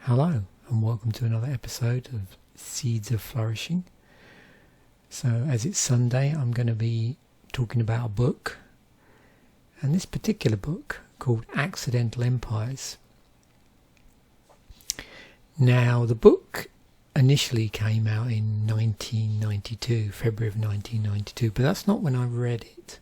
Hello and welcome to another episode of Seeds of Flourishing. So as it's Sunday, I'm going to be talking about a book, and this particular book called Accidental Empires. Now the book initially came out in 1992, February of 1992, but that's not when I read it.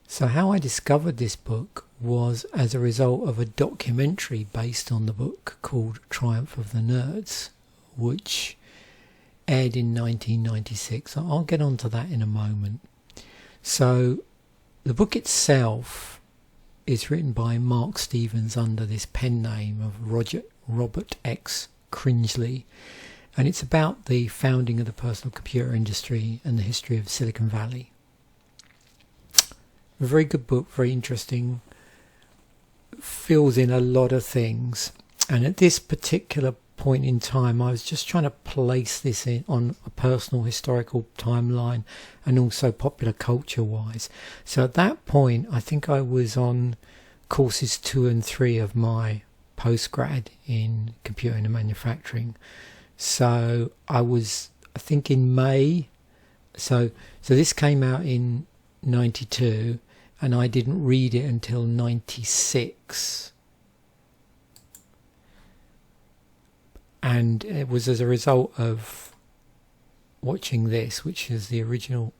So how I discovered this book was as a result of a documentary based on the book called Triumph of the Nerds, which aired in 1996. I'll get onto that in a moment. So the book itself is written by Mark Stevens under this pen name of Robert X. Cringely, and it's about the founding of the personal computer industry and the history of Silicon Valley. A very good book, very interesting, fills in a lot of things, and at this particular point in time I was just trying to place this in on a personal historical timeline and also popular culture wise. So at that point I think I was on courses 2 and 3 of my Postgrad in computing and manufacturing. So I think in May, so this came out in 92 and I didn't read it until 96, and it was as a result of watching this, which is the original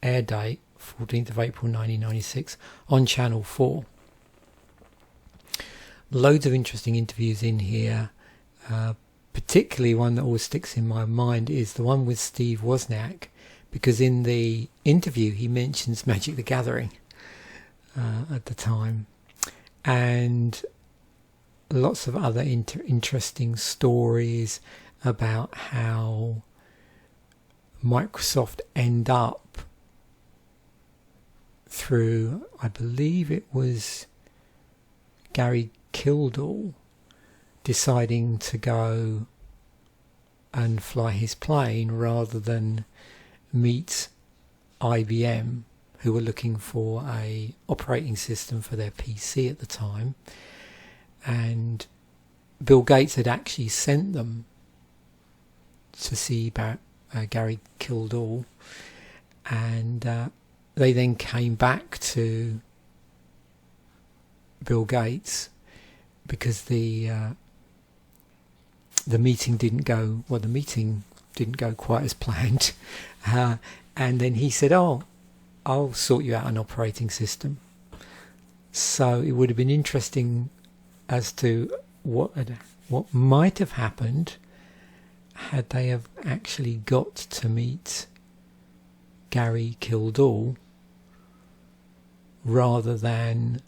air date, 14th of April 1996 on Channel 4. Loads of interesting interviews in here, particularly one that always sticks in my mind is the one with Steve Wozniak, because in the interview he mentions Magic the Gathering at the time, and lots of other interesting stories about how Microsoft end up through, I believe it was Gary Kildall, deciding to go and fly his plane rather than meet IBM, who were looking for a operating system for their PC at the time, and Bill Gates had actually sent them to see Gary Kildall, and they then came back to Bill Gates because the meeting didn't go quite as planned, and then he said, I'll sort you out an operating system. So it would have been interesting as to what might have happened had they have actually got to meet Gary Kildall rather than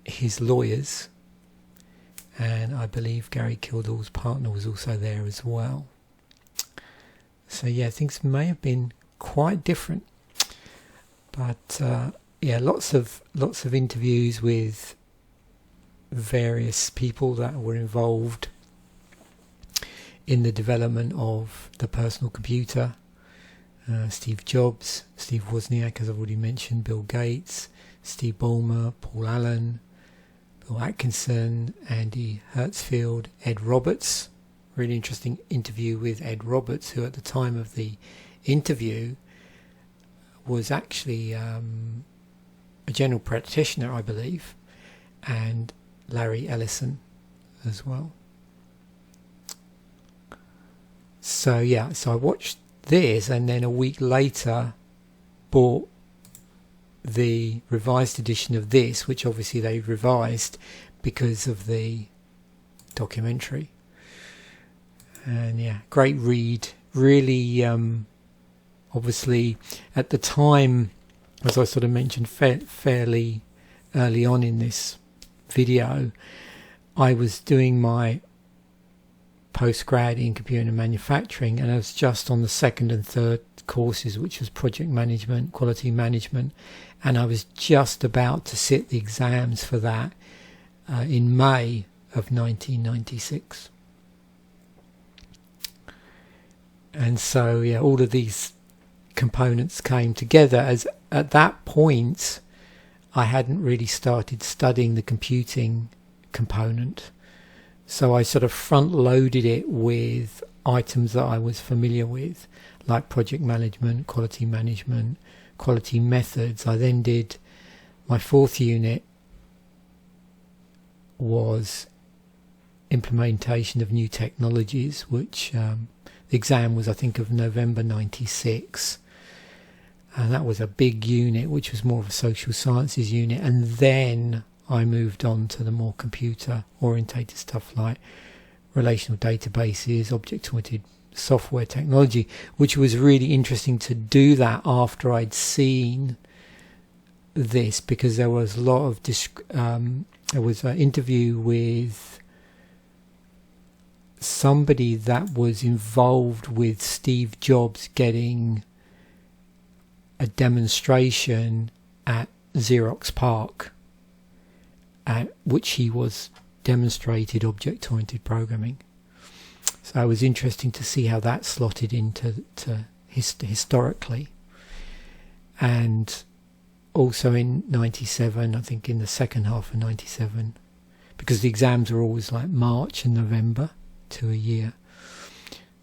his lawyers, and I believe Gary Kildall's partner was also there as well. So yeah, things may have been quite different, but lots of interviews with various people that were involved in the development of the personal computer. Steve Jobs, Steve Wozniak, as I've already mentioned, Bill Gates, Steve Ballmer, Paul Allen, Bill Atkinson, Andy Hertzfeld, Ed Roberts. Really interesting interview with Ed Roberts, who at the time of the interview was actually a general practitioner, I believe, and Larry Ellison as well. So I watched this, and then a week later bought the revised edition of this, which obviously they revised because of the documentary. And great read. Really, obviously at the time, as I sort of mentioned fairly early on in this video, I was doing my postgrad in computing and manufacturing, and I was just on the second and third courses, which was project management, quality management, and I was just about to sit the exams for that in May of 1996. And so all of these components came together, as at that point I hadn't really started studying the computing component So I sort of front loaded it with items that I was familiar with, like project management, quality methods. I then did my fourth unit was implementation of new technologies, which the exam was, I think, of November 96. And that was a big unit, which was more of a social sciences unit. And then I moved on to the more computer orientated stuff like relational databases, object-oriented software technology, which was really interesting to do that after I'd seen this, because there was a lot of there was an interview with somebody that was involved with Steve Jobs getting a demonstration at Xerox PARC, at which he was demonstrated object-oriented programming. So it was interesting to see how that slotted into historically. And also in 97, I think in the second half of 97, because the exams are always like March and November to a year.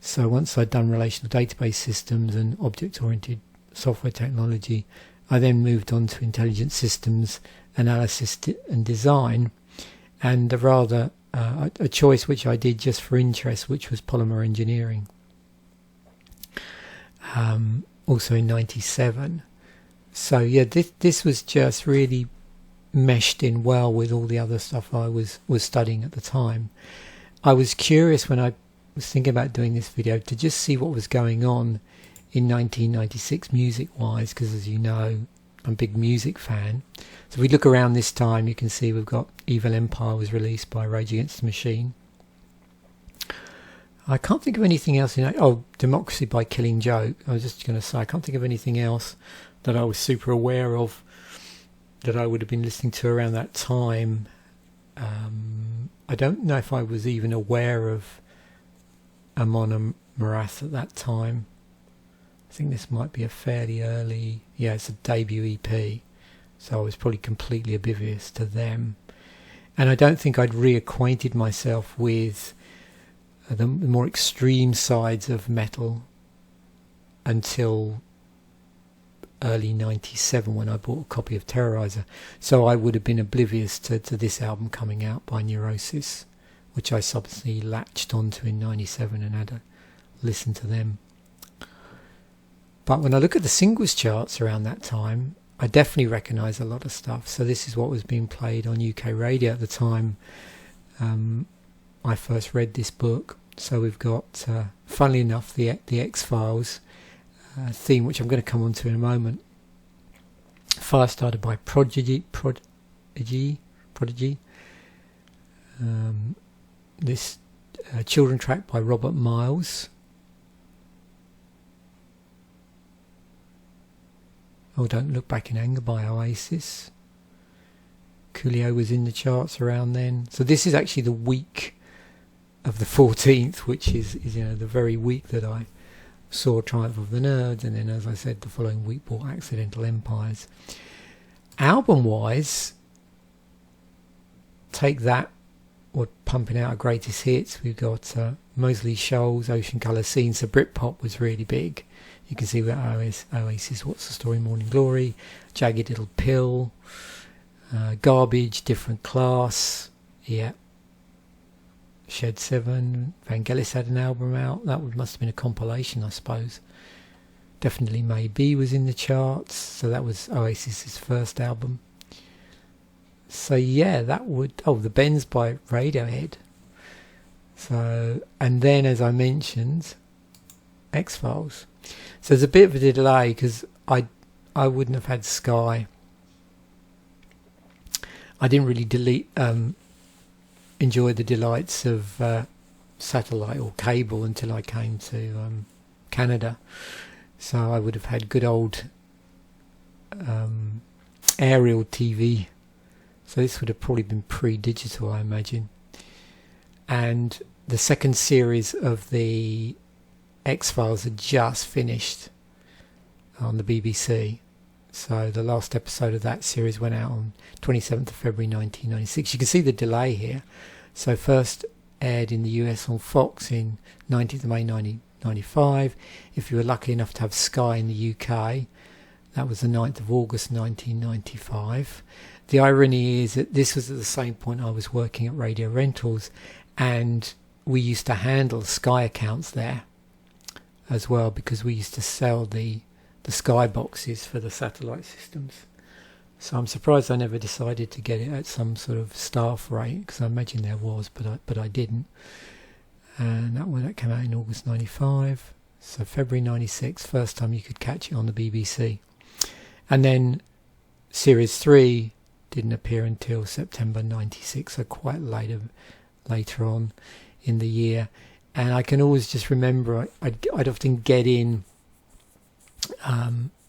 So once I'd done relational database systems and object-oriented software technology, I then moved on to intelligent systems analysis and design, and a choice which I did just for interest, which was polymer engineering, also in 97. So yeah, this was just really meshed in well with all the other stuff I was studying at the time. I was curious when I was thinking about doing this video to just see what was going on in 1996 music-wise, because as you know, I'm a big music fan. So if we look around this time, you can see we've got Evil Empire was released by Rage Against the Machine. I can't think of anything else Democracy by Killing Joke. I was just going to say, I can't think of anything else that I was super aware of that I would have been listening to around that time. I don't know if I was even aware of Amon Marath at that time. I think this might be a fairly early, it's a debut EP, so I was probably completely oblivious to them. And I don't think I'd reacquainted myself with the more extreme sides of metal until early 97 when I bought a copy of Terrorizer. So I would have been oblivious to this album coming out by Neurosis, which I subsequently latched onto in 97 and had a listen to them. But when I look at the singles charts around that time, I definitely recognise a lot of stuff. So this is what was being played on UK radio at the time I first read this book. So we've got, funnily enough, the XFiles theme, which I'm going to come on to in a moment. Fire started by Prodigy. This children track by Robert Miles. Oh, Don't Look Back in Anger by Oasis. Coolio was in the charts around then. So this is actually the week of the 14th, which is the very week that I saw Triumph of the Nerds, and then, as I said, the following week bought Accidental Empires. Album-wise, take that, we're pumping out our greatest hits. We've got Mosley Shoals, Ocean Colour Scene, so Britpop was really big. You can see that Oasis, What's the Story, Morning Glory, Jagged Little Pill, Garbage, Different Class, Shed 7, Vangelis had an album out. That must have been a compilation, I suppose. Definitely Maybe was in the charts, so that was Oasis's first album. So yeah, that would... the Bends by Radiohead. So, and then, as I mentioned, XFiles. So there's a bit of a delay because I wouldn't have had Sky. I didn't really enjoy the delights of satellite or cable until I came to Canada. So I would have had good old aerial TV. So this would have probably been pre-digital, I imagine. And the second series of the X-Files had just finished on the BBC. So the last episode of that series went out on 27th of February 1996. You can see the delay here. So first aired in the US on Fox in 19th of May 1995. If you were lucky enough to have Sky in the UK, that was the 9th of August 1995. The irony is that this was at the same point I was working at Radio Rentals, and we used to handle Sky accounts there as well, because we used to sell the Sky boxes for the satellite systems. So I'm surprised I never decided to get it at some sort of staff rate, because I imagine there was, but I didn't. And that came out in August 95. So February 96, first time you could catch it on the BBC. And then Series 3 didn't appear until September 96, so quite later on in the year. And I can always just remember I'd often get in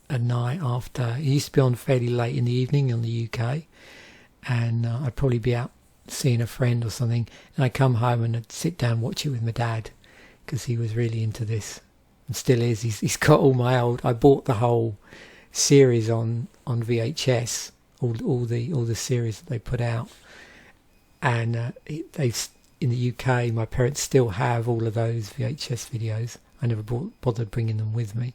a night after. It used to be on fairly late in the evening on the UK, and I'd probably be out seeing a friend or something, and I'd come home and I'd sit down and watch it with my dad, because he was really into this and still is. He's got all my old. I bought the whole series on VHS, all the series that they put out, and they in the UK, my parents still have all of those VHS videos. I never bothered bringing them with me,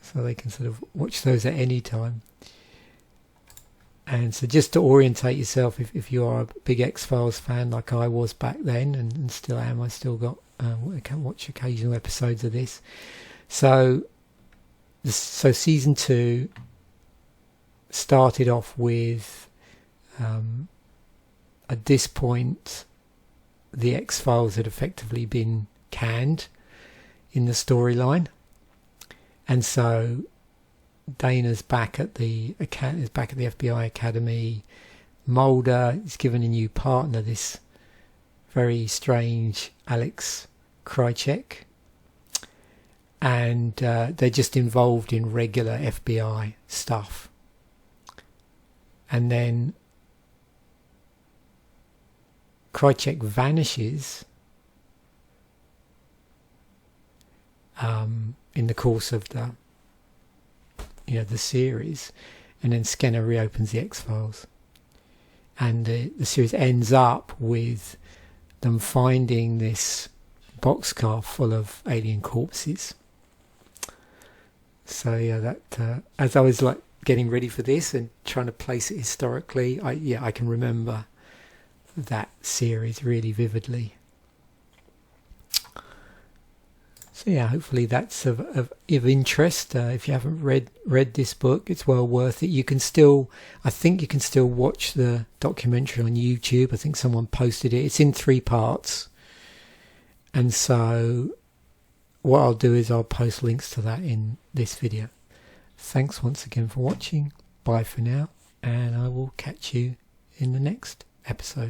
so they can sort of watch those at any time. And so just to orientate yourself, if you are a big XFiles fan like I was back then, and still am, I still got I can watch occasional episodes of this. So season 2 started off with, at this point, the X-Files had effectively been canned in the storyline, and so Dana's back at the FBI Academy. Mulder is given a new partner, this very strange Alex Krycek, and they're just involved in regular FBI stuff. And then Krycek vanishes in the course of the series, and then Skinner reopens the X-Files, and the series ends up with them finding this boxcar full of alien corpses. So that as I was like getting ready for this and trying to place it historically, I can remember that series really vividly. So hopefully that's of interest. If you haven't read this book, it's well worth it. I think you can still watch the documentary on YouTube. I think someone posted it. It's in 3 parts. And so what I'll do is I'll post links to that in this video. Thanks once again for watching. Bye for now, and I will catch you in the next episode.